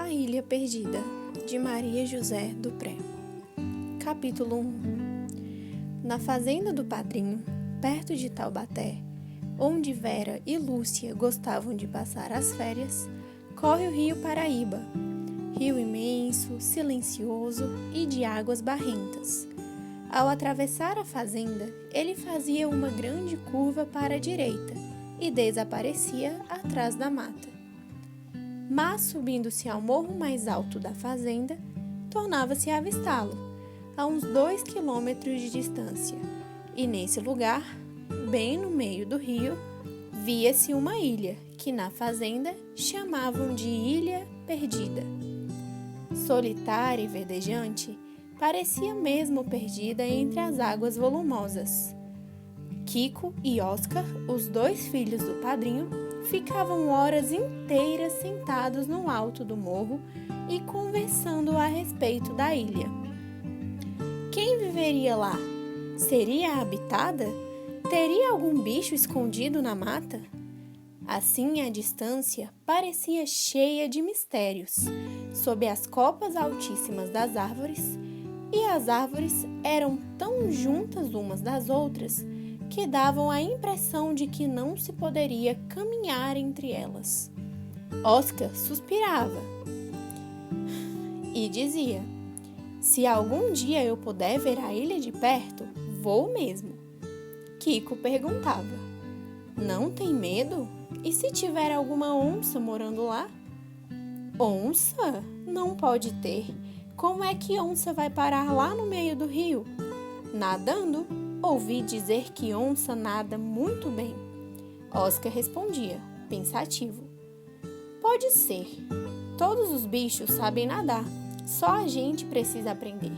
A Ilha Perdida, de Maria José Dupré. Capítulo 1. Na fazenda do padrinho, perto de Taubaté, onde Vera e Lúcia gostavam de passar as férias, corre o rio Paraíba, rio imenso, silencioso e de águas barrentas. Ao atravessar a fazenda, ele fazia uma grande curva para a direita e desaparecia atrás da mata. Mas, subindo-se ao morro mais alto da fazenda, tornava-se a avistá-lo, a uns 2 quilômetros de distância, e nesse lugar, bem no meio do rio, via-se uma ilha, que na fazenda chamavam de Ilha Perdida. Solitária e verdejante, parecia mesmo perdida entre as águas volumosas. Kiko e Oscar, os 2 filhos do padrinho, ficavam horas inteiras sentados no alto do morro e conversando a respeito da ilha. Quem viveria lá? Seria habitada? Teria algum bicho escondido na mata? Assim, a distância parecia cheia de mistérios, sob as copas altíssimas das árvores, e as árvores eram tão juntas umas das outras que davam a impressão de que não se poderia caminhar entre elas. Oscar suspirava e dizia: "Se algum dia eu puder ver a ilha de perto, vou mesmo." Kiko perguntava: "Não tem medo? E se tiver alguma onça morando lá?" "Onça? Não pode ter. Como é que onça vai parar lá no meio do rio?" "Nadando. Ouvi dizer que onça nada muito bem." Oscar respondia, pensativo: "Pode ser. Todos os bichos sabem nadar. Só a gente precisa aprender.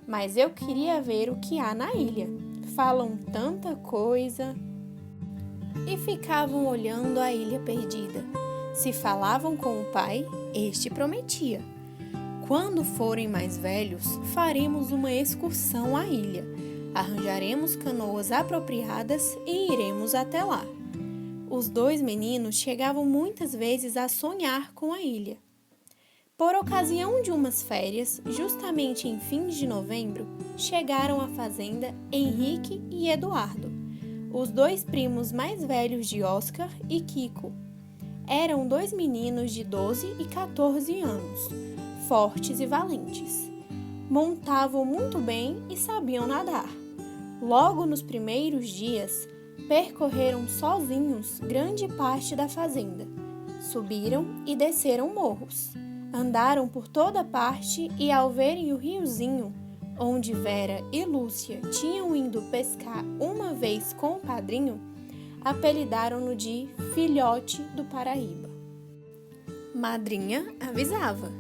Mas eu queria ver o que há na ilha. Falam tanta coisa." E ficavam olhando a ilha perdida. Se falavam com o pai, este prometia: "Quando forem mais velhos, faremos uma excursão à ilha. Arranjaremos canoas apropriadas e iremos até lá." Os 2 meninos chegavam muitas vezes a sonhar com a ilha. Por ocasião de umas férias, justamente em fins de novembro, chegaram à fazenda Henrique e Eduardo, os 2 primos mais velhos de Oscar e Kiko. Eram 2 meninos de 12 e 14 anos, fortes e valentes. Montavam muito bem e sabiam nadar. Logo nos primeiros dias, percorreram sozinhos grande parte da fazenda. Subiram e desceram morros. Andaram por toda parte e, ao verem o riozinho, onde Vera e Lúcia tinham ido pescar uma vez com o padrinho, apelidaram-no de Filhote do Paraíba. Madrinha avisava: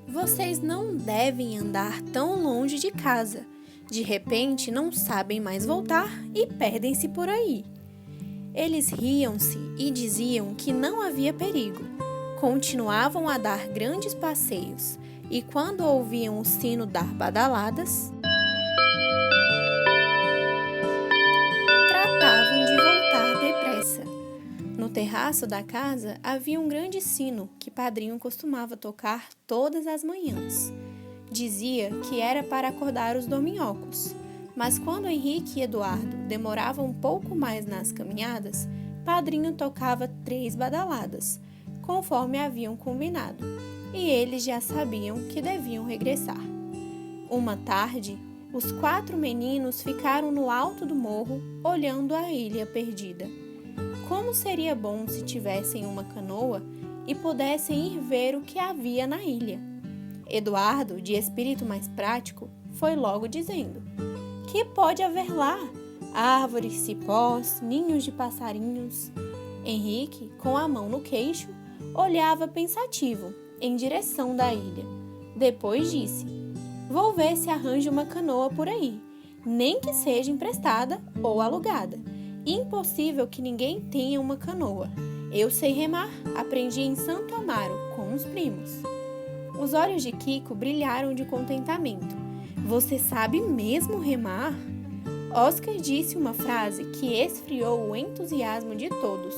"Vocês não devem andar tão longe de casa. De repente, não sabem mais voltar e perdem-se por aí." Eles riam-se e diziam que não havia perigo. Continuavam a dar grandes passeios e, quando ouviam o sino dar badaladas, tratavam de voltar depressa. No terraço da casa havia um grande sino que padrinho costumava tocar todas as manhãs. Dizia que era para acordar os dorminhocos, mas quando Henrique e Eduardo demoravam um pouco mais nas caminhadas, padrinho tocava 3 badaladas, conforme haviam combinado, e eles já sabiam que deviam regressar. Uma tarde, os 4 meninos ficaram no alto do morro, olhando a ilha perdida. Como seria bom se tivessem uma canoa e pudessem ir ver o que havia na ilha. Eduardo, de espírito mais prático, foi logo dizendo: "Que pode haver lá? Árvores, cipós, ninhos de passarinhos." Henrique, com a mão no queixo, olhava pensativo em direção da ilha. Depois disse: "Vou ver se arranjo uma canoa por aí, nem que seja emprestada ou alugada. Impossível que ninguém tenha uma canoa. Eu sei remar, aprendi em Santo Amaro com os primos." Os olhos de Kiko brilharam de contentamento. "Você sabe mesmo remar?" Oscar disse uma frase que esfriou o entusiasmo de todos.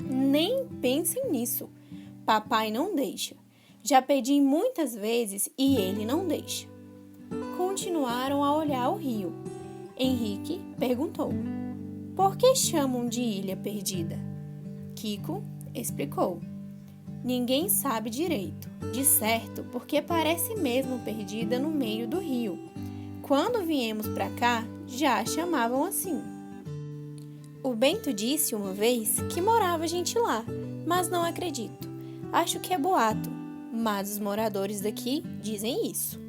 "Nem pensem nisso. Papai não deixa. Já pedi muitas vezes e ele não deixa. Continuaram a olhar o rio. Henrique perguntou: por que chamam de Ilha Perdida? Kiko explicou: ninguém sabe direito, de certo, porque parece mesmo perdida no meio do rio. Quando viemos para cá, já a chamavam assim. O Bento disse uma vez que morava gente lá, mas não acredito. Acho que é boato, mas os moradores daqui dizem isso.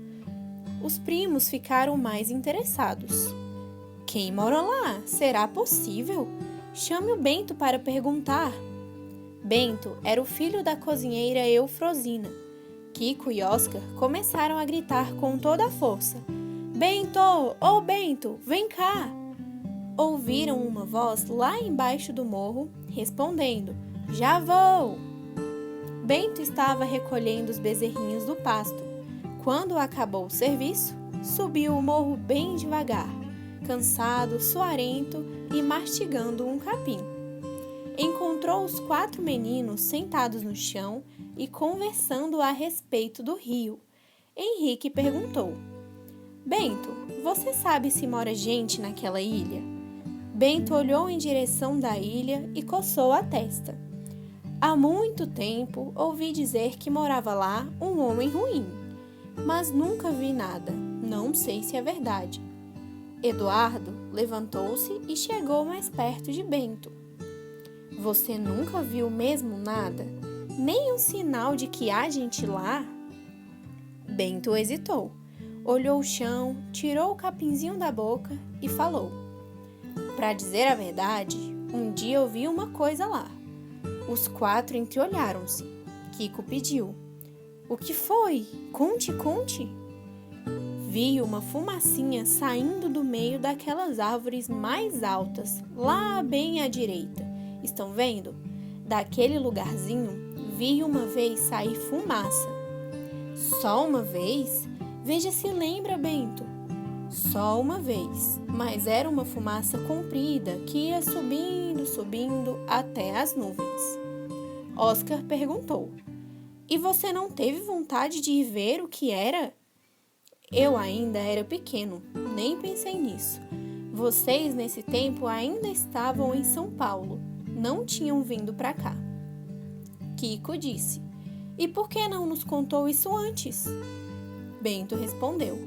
Os primos ficaram mais interessados. Quem mora lá? Será possível? Chame o Bento para perguntar. Bento era o filho da cozinheira Eufrosina. Kiko e Oscar começaram a gritar com toda a força: Bento! Ô Bento, vem cá! Ouviram uma voz lá embaixo do morro, respondendo: já vou! Bento estava recolhendo os bezerrinhos do pasto. Quando acabou o serviço, subiu o morro bem devagar, cansado, suarento e mastigando um capim. Encontrou os 4 meninos sentados no chão e conversando a respeito do rio. Henrique perguntou: Bento, você sabe se mora gente naquela ilha? Bento olhou em direção da ilha e coçou a testa. Há muito tempo ouvi dizer que morava lá um homem ruim, mas nunca vi nada, não sei se é verdade. Eduardo levantou-se e chegou mais perto de Bento. Você nunca viu mesmo nada? Nem um sinal de que há gente lá? Bento hesitou, olhou o chão, tirou o capinzinho da boca e falou: para dizer a verdade, um dia eu vi uma coisa lá. Os 4 entreolharam-se. Kiko pediu: o que foi? Conte, conte. Vi uma fumacinha saindo do meio daquelas árvores mais altas, lá bem à direita. Estão vendo? Daquele lugarzinho, vi uma vez sair fumaça. Só uma vez? Veja se lembra, Bento. Só uma vez, mas era uma fumaça comprida que ia subindo, subindo até as nuvens. Oscar perguntou: e você não teve vontade de ir ver o que era? Eu ainda era pequeno, nem pensei nisso. Vocês, nesse tempo, ainda estavam em São Paulo, não tinham vindo para cá. Kiko disse: e por que não nos contou isso antes? Bento respondeu: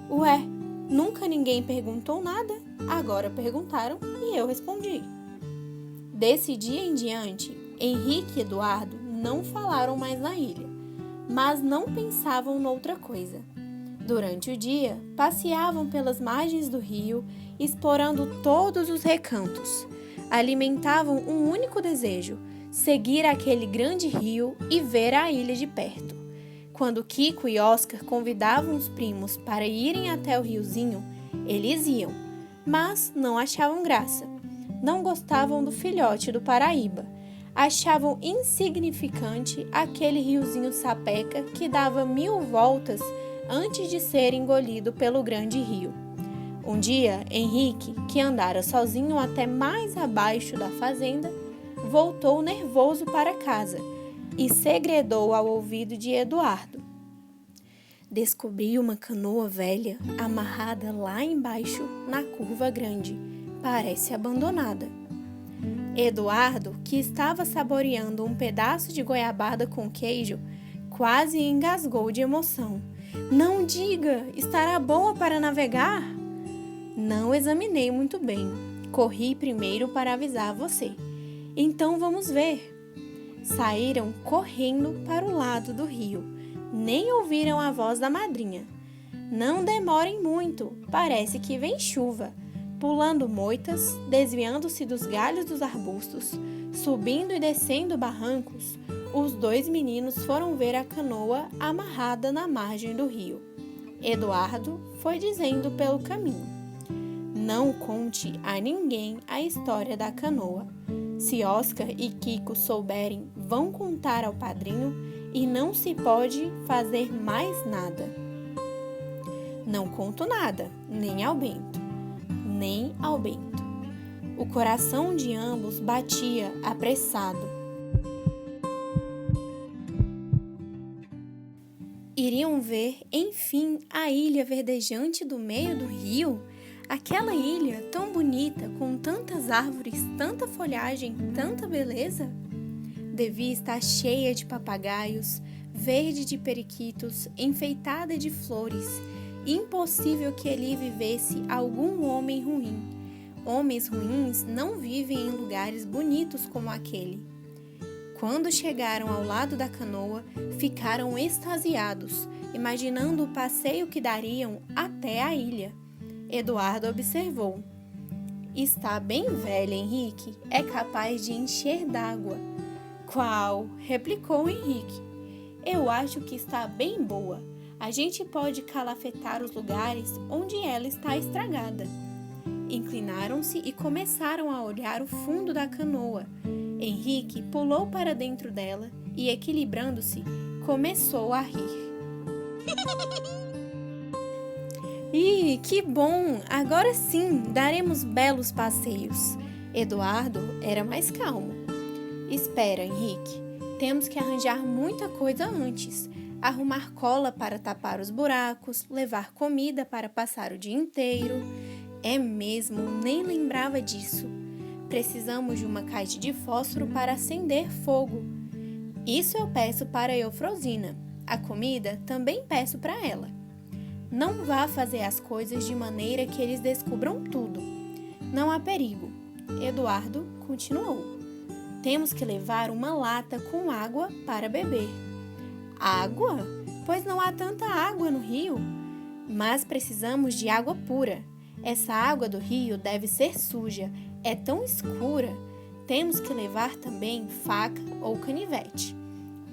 ué, nunca ninguém perguntou nada, agora perguntaram e eu respondi. Desse dia em diante, Henrique e Eduardo não falaram mais na ilha, mas não pensavam noutra coisa. Durante o dia, passeavam pelas margens do rio, explorando todos os recantos. Alimentavam um único desejo: seguir aquele grande rio e ver a ilha de perto. Quando Kiko e Oscar convidavam os primos para irem até o riozinho, eles iam, mas não achavam graça. Não gostavam do filhote do Paraíba. Achavam insignificante aquele riozinho sapeca que dava 1000 voltas antes de ser engolido pelo grande rio. Um dia, Henrique, que andara sozinho até mais abaixo da fazenda, voltou nervoso para casa e segredou ao ouvido de Eduardo: descobri uma canoa velha amarrada lá embaixo na curva grande. Parece abandonada. Eduardo, que estava saboreando um pedaço de goiabada com queijo, quase engasgou de emoção. Não diga! Estará boa para navegar? Não examinei muito bem. Corri primeiro para avisar você. Então vamos ver. Saíram correndo para o lado do rio. Nem ouviram a voz da madrinha. Não demorem muito, parece que vem chuva. Pulando moitas, desviando-se dos galhos dos arbustos, subindo e descendo barrancos, os 2 meninos foram ver a canoa amarrada na margem do rio. Eduardo foi dizendo pelo caminho: não conte a ninguém a história da canoa. Se Oscar e Kiko souberem, vão contar ao padrinho e não se pode fazer mais nada. Não conto nada, nem ao Bento. O coração de ambos batia apressado. Iriam ver, enfim, a ilha verdejante do meio do rio? Aquela ilha tão bonita, com tantas árvores, tanta folhagem, tanta beleza? Devia estar cheia de papagaios, verde de periquitos, enfeitada de flores. Impossível que ali vivesse algum homem ruim. Homens ruins não vivem em lugares bonitos como aquele. Quando chegaram ao lado da canoa, ficaram extasiados, imaginando o passeio que dariam até a ilha. Eduardo observou. Está bem velha, Henrique. É capaz de encher d'água. Qual? Replicou Henrique. Eu acho que está bem boa. A gente pode calafetar os lugares onde ela está estragada. Inclinaram-se e começaram a olhar o fundo da canoa. Henrique pulou para dentro dela e, equilibrando-se, começou a rir. Ih, que bom! Agora sim, daremos belos passeios. Eduardo era mais calmo. Espera, Henrique. Temos que arranjar muita coisa antes. Arrumar cola para tapar os buracos, levar comida para passar o dia inteiro. É mesmo, nem lembrava disso. Precisamos de uma caixa de fósforo para acender fogo. Isso eu peço para Eufrosina. A comida também peço para ela. Não vá fazer as coisas de maneira que eles descubram tudo. Não há perigo. Eduardo continuou. Temos que levar uma lata com água para beber. Água? Pois não há tanta água no rio. Mas precisamos de água pura. Essa água do rio deve ser suja. É tão escura. Temos que levar também faca ou canivete.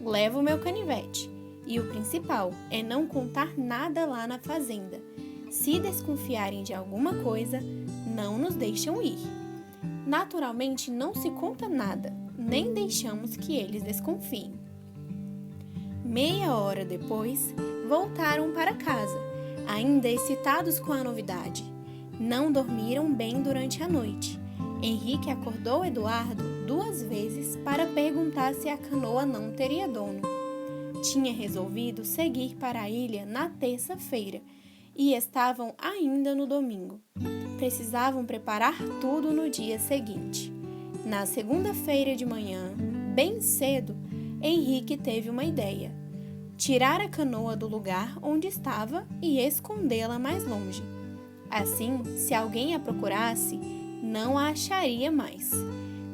Levo o meu canivete. E o principal é não contar nada lá na fazenda. Se desconfiarem de alguma coisa, não nos deixam ir. Naturalmente, não se conta nada, nem deixamos que eles desconfiem. Meia hora depois, voltaram para casa, ainda excitados com a novidade. Não dormiram bem durante a noite. Henrique acordou Eduardo 2 vezes para perguntar se a canoa não teria dono. Tinha resolvido seguir para a ilha na terça-feira e estavam ainda no domingo. Precisavam preparar tudo no dia seguinte. Na segunda-feira de manhã, bem cedo, Henrique teve uma ideia. Tirar a canoa do lugar onde estava e escondê-la mais longe. Assim, se alguém a procurasse, não a acharia mais.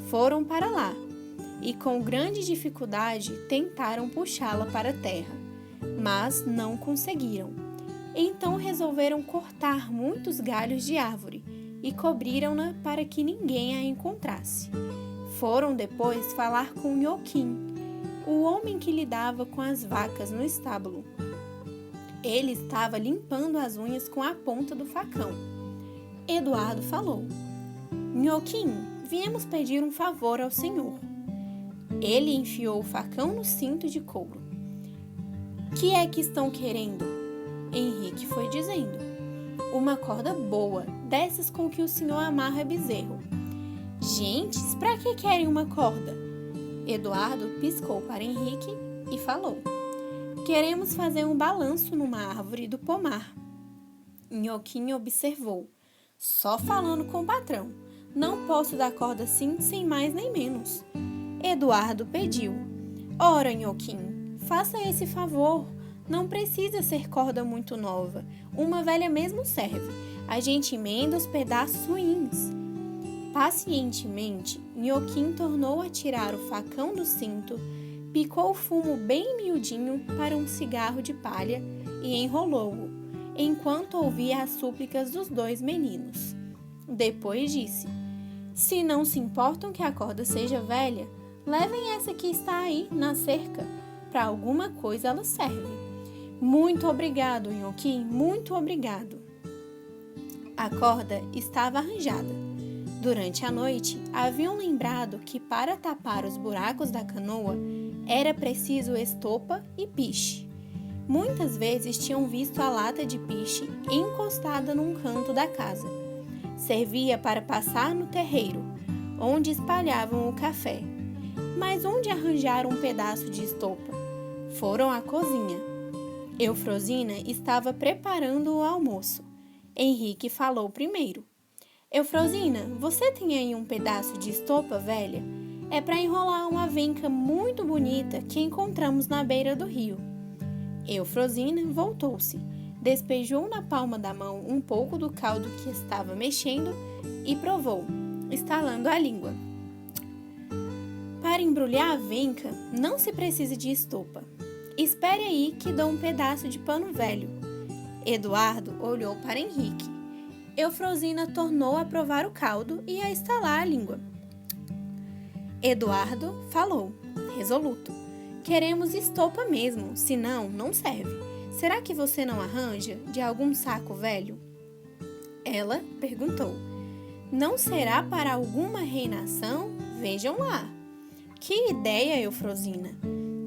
Foram para lá e, com grande dificuldade, tentaram puxá-la para a terra, mas não conseguiram. Então resolveram cortar muitos galhos de árvore e cobriram-na para que ninguém a encontrasse. Foram depois falar com Nhoquim, o homem que lidava com as vacas no estábulo. Ele estava limpando as unhas com a ponta do facão. Eduardo falou: Nhoquim, viemos pedir um favor ao senhor. Ele enfiou o facão no cinto de couro. Que é que estão querendo? Henrique foi dizendo. Uma corda boa, dessas com que o senhor amarra bezerro. Gentes, para que querem uma corda? Eduardo piscou para Henrique e falou. Queremos fazer um balanço numa árvore do pomar. Nhoquim observou. Só falando com o patrão. Não posso dar corda assim sem mais nem menos. Eduardo pediu. Ora, Nhoquim, faça esse favor. Não precisa ser corda muito nova. Uma velha mesmo serve. A gente emenda os pedaços ruins. Pacientemente, Nhoquim tornou a tirar o facão do cinto, picou o fumo bem miudinho para um cigarro de palha e enrolou-o, enquanto ouvia as súplicas dos 2 meninos. Depois disse, se não se importam que a corda seja velha, levem essa que está aí na cerca. Para alguma coisa ela serve. Muito obrigado, Nhoquim, muito obrigado. A corda estava arranjada. Durante a noite, haviam lembrado que para tapar os buracos da canoa era preciso estopa e piche. Muitas vezes tinham visto a lata de piche encostada num canto da casa. Servia para passar no terreiro, onde espalhavam o café. Mas onde arranjaram um pedaço de estopa? Foram à cozinha. Eufrosina estava preparando o almoço. Henrique falou primeiro. Eufrosina, você tem aí um pedaço de estopa velha? É para enrolar uma venca muito bonita que encontramos na beira do rio. Eufrosina voltou-se, despejou na palma da mão um pouco do caldo que estava mexendo e provou, estalando a língua. Para embrulhar a venca, não se precisa de estopa. Espere aí que dou um pedaço de pano velho. Eduardo olhou para Henrique. Eufrosina tornou a provar o caldo e a estalar a língua. Eduardo falou, resoluto. Queremos estopa mesmo, senão não serve. Será que você não arranja de algum saco velho? Ela perguntou. Não será para alguma reinação? Vejam lá. Que ideia, Eufrosina!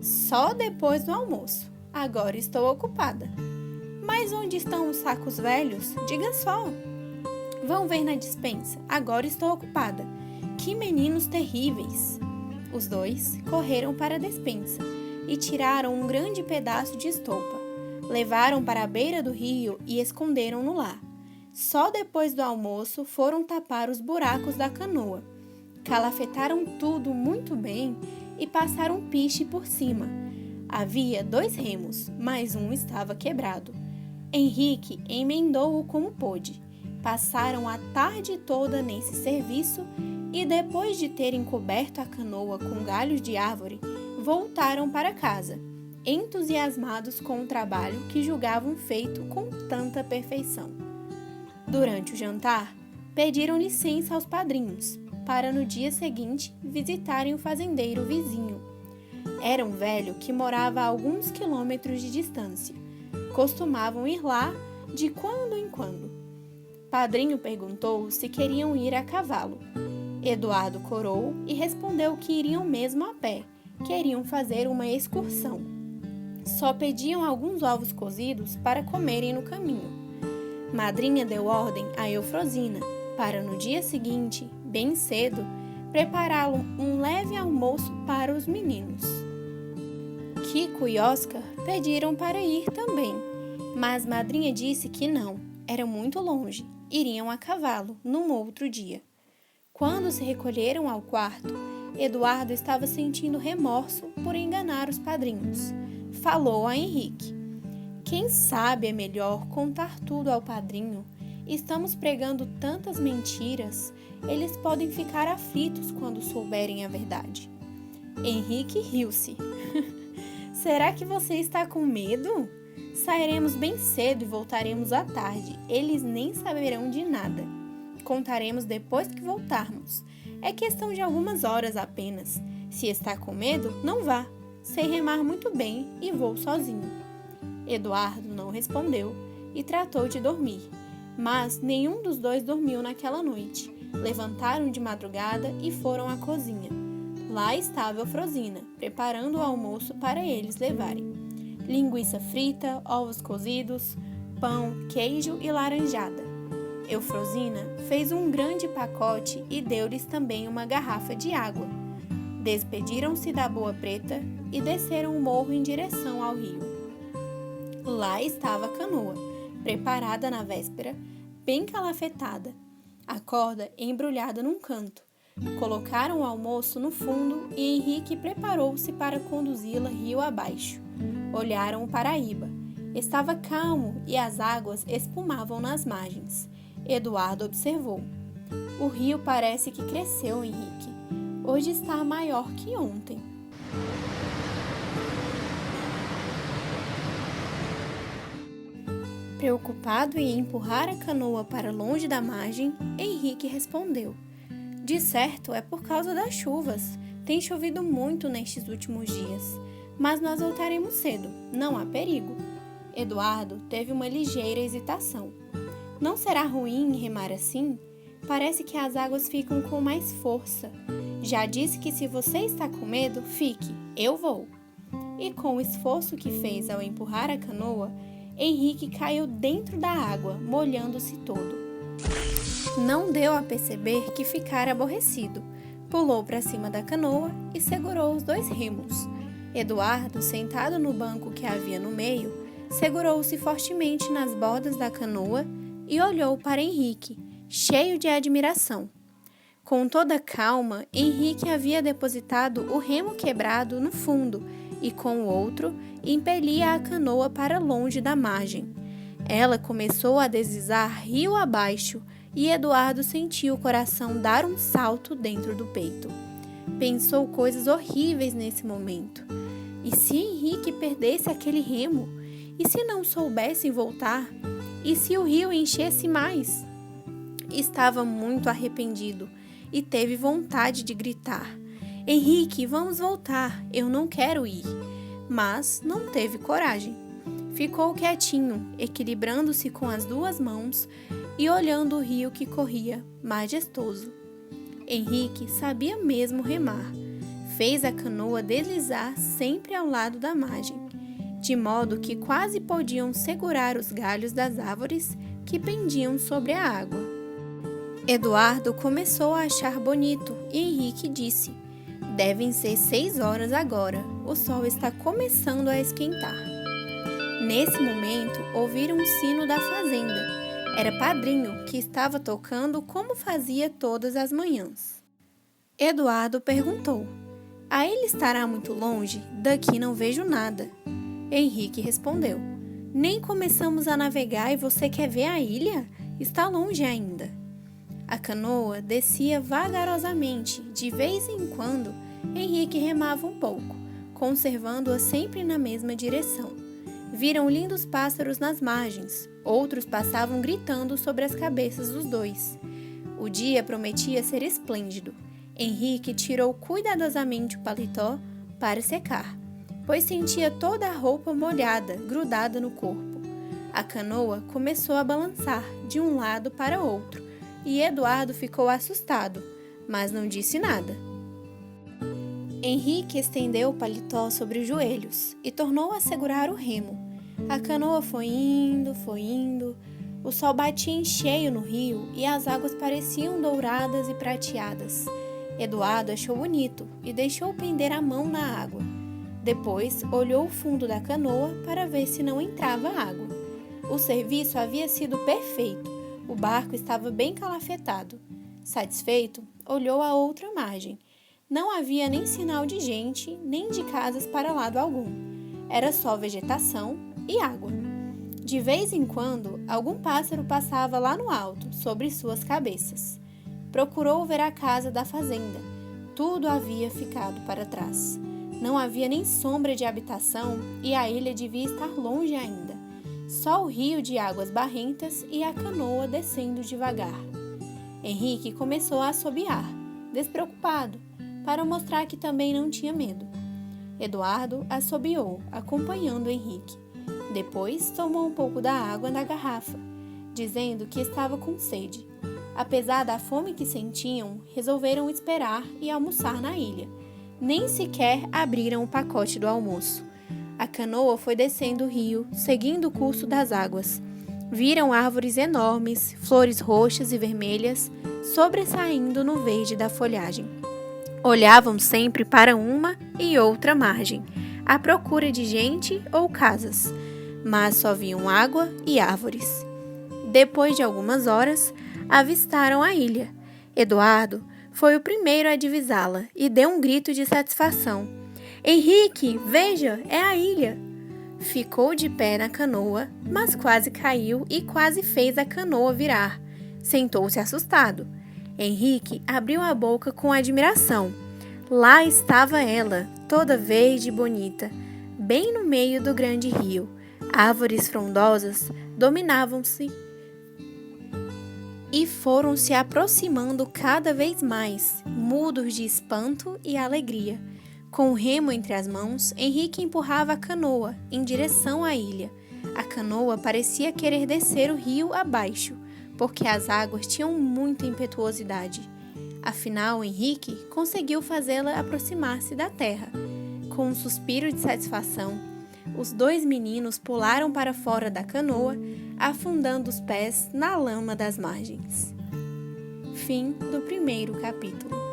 Só depois do almoço. Agora estou ocupada. Mas onde estão os sacos velhos? Diga só. Vão ver na despensa. Agora estou ocupada. Que meninos terríveis! Os dois correram para a despensa e tiraram um grande pedaço de estopa. Levaram para a beira do rio e esconderam-no lá. Só depois do almoço foram tapar os buracos da canoa. Calafetaram tudo muito bem e passaram piche por cima. Havia 2 remos, mas um estava quebrado. Henrique emendou-o como pôde. Passaram a tarde toda nesse serviço e, depois de terem coberto a canoa com galhos de árvore, voltaram para casa, entusiasmados com o trabalho que julgavam feito com tanta perfeição. Durante o jantar, pediram licença aos padrinhos para no dia seguinte visitarem o fazendeiro vizinho. Era um velho que morava a alguns quilômetros de distância. Costumavam ir lá de quando em quando. Padrinho perguntou se queriam ir a cavalo. Eduardo corou e respondeu que iriam mesmo a pé. Queriam fazer uma excursão. Só pediam alguns ovos cozidos para comerem no caminho. Madrinha deu ordem a Eufrosina para no dia seguinte, bem cedo, prepará-lo um leve almoço para os meninos. Kiko e Oscar pediram para ir também, mas Madrinha disse que não, era muito longe, iriam a cavalo num outro dia. Quando se recolheram ao quarto, Eduardo estava sentindo remorso por enganar os padrinhos. Falou a Henrique. Quem sabe é melhor contar tudo ao padrinho. Estamos pregando tantas mentiras, eles podem ficar aflitos quando souberem a verdade. Henrique riu-se. Será que você está com medo? Sairemos bem cedo e voltaremos à tarde. Eles nem saberão de nada. Contaremos depois que voltarmos. É questão de algumas horas apenas. Se está com medo, não vá. Sei remar muito bem e vou sozinho. Eduardo não respondeu e tratou de dormir. Mas nenhum dos dois dormiu naquela noite. Levantaram de madrugada e foram à cozinha. Lá estava Eufrosina, preparando o almoço para eles levarem. Linguiça frita, ovos cozidos, pão, queijo e laranjada. Eufrosina fez um grande pacote e deu-lhes também uma garrafa de água. Despediram-se da Boa Preta e desceram o morro em direção ao rio. Lá estava a canoa, preparada na véspera, bem calafetada, a corda embrulhada num canto. Colocaram o almoço no fundo e Henrique preparou-se para conduzi-la rio abaixo. Olharam o Paraíba. Estava calmo e as águas espumavam nas margens. Eduardo observou. O rio parece que cresceu, Henrique. Hoje está maior que ontem. Preocupado em empurrar a canoa para longe da margem, Henrique respondeu. De certo, é por causa das chuvas. Tem chovido muito nestes últimos dias. Mas nós voltaremos cedo. Não há perigo. Eduardo teve uma ligeira hesitação. Não será ruim remar assim? Parece que as águas ficam com mais força. Já disse que se você está com medo, fique. Eu vou. E com o esforço que fez ao empurrar a canoa, Henrique caiu dentro da água, molhando-se todo. Não deu a perceber que ficara aborrecido. Pulou para cima da canoa e segurou os 2 remos. Eduardo, sentado no banco que havia no meio, segurou-se fortemente nas bordas da canoa e olhou para Henrique, cheio de admiração. Com toda calma, Henrique havia depositado o remo quebrado no fundo e, com o outro, impelia a canoa para longe da margem. Ela começou a deslizar rio abaixo e Eduardo sentiu o coração dar um salto dentro do peito. Pensou coisas horríveis nesse momento. E se Henrique perdesse aquele remo? E se não soubessem voltar? E se o rio enchesse mais? Estava muito arrependido e teve vontade de gritar: Henrique, vamos voltar, eu não quero ir. Mas não teve coragem. Ficou quietinho, equilibrando-se com as duas mãos e olhando o rio que corria, majestoso. Henrique sabia mesmo remar. Fez a canoa deslizar sempre ao lado da margem, de modo que quase podiam segurar os galhos das árvores que pendiam sobre a água. Eduardo começou a achar bonito e Henrique disse: devem ser 6 horas agora, o sol está começando a esquentar. Nesse momento, ouviram um sino da fazenda. Era Padrinho, que estava tocando como fazia todas as manhãs. Eduardo perguntou: a ilha estará muito longe? Daqui não vejo nada. Henrique respondeu: nem começamos a navegar e você quer ver a ilha? Está longe ainda. A canoa descia vagarosamente. De vez em quando, Henrique remava um pouco, conservando-a sempre na mesma direção. Viram lindos pássaros nas margens. Outros passavam gritando sobre as cabeças dos dois. O dia prometia ser esplêndido. Henrique tirou cuidadosamente o paletó para secar, pois sentia toda a roupa molhada, grudada no corpo. A canoa começou a balançar de um lado para outro e Eduardo ficou assustado, mas não disse nada. Henrique estendeu o paletó sobre os joelhos e tornou a segurar o remo. A canoa foi indo. O sol batia em cheio no rio e as águas pareciam douradas e prateadas. Eduardo achou bonito e deixou pender a mão na água. Depois, olhou o fundo da canoa para ver se não entrava água. O serviço havia sido perfeito. O barco estava bem calafetado. Satisfeito, olhou a outra margem. Não havia nem sinal de gente, nem de casas para lado algum. Era só vegetação e água. De vez em quando, algum pássaro passava lá no alto, sobre suas cabeças. Procurou ver a casa da fazenda. Tudo havia ficado para trás. Não havia nem sombra de habitação e a ilha devia estar longe ainda. Só o rio de águas barrentas e a canoa descendo devagar. Henrique começou a assobiar, despreocupado, para mostrar que também não tinha medo. Eduardo assobiou, acompanhando Henrique. Depois tomou um pouco da água da garrafa, dizendo que estava com sede. Apesar da fome que sentiam, resolveram esperar e almoçar na ilha. Nem sequer abriram o pacote do almoço. A canoa foi descendo o rio, seguindo o curso das águas. Viram árvores enormes, flores roxas e vermelhas, sobressaindo no verde da folhagem. Olhavam sempre para uma e outra margem, à procura de gente ou casas, mas só viam água e árvores. Depois de algumas horas, avistaram a ilha. Eduardo foi o primeiro a divisá-la e deu um grito de satisfação. Henrique, veja, é a ilha! Ficou de pé na canoa, mas quase caiu e quase fez a canoa virar. Sentou-se assustado. Henrique abriu a boca com admiração. Lá estava ela, toda verde e bonita, bem no meio do grande rio. Árvores frondosas dominavam-se e foram se aproximando cada vez mais, mudos de espanto e alegria. Com o remo entre as mãos, Henrique empurrava a canoa em direção à ilha. A canoa parecia querer descer o rio abaixo, porque as águas tinham muita impetuosidade. Afinal, Henrique conseguiu fazê-la aproximar-se da terra. Com um suspiro de satisfação, os dois meninos pularam para fora da canoa, afundando os pés na lama das margens. Fim do primeiro capítulo.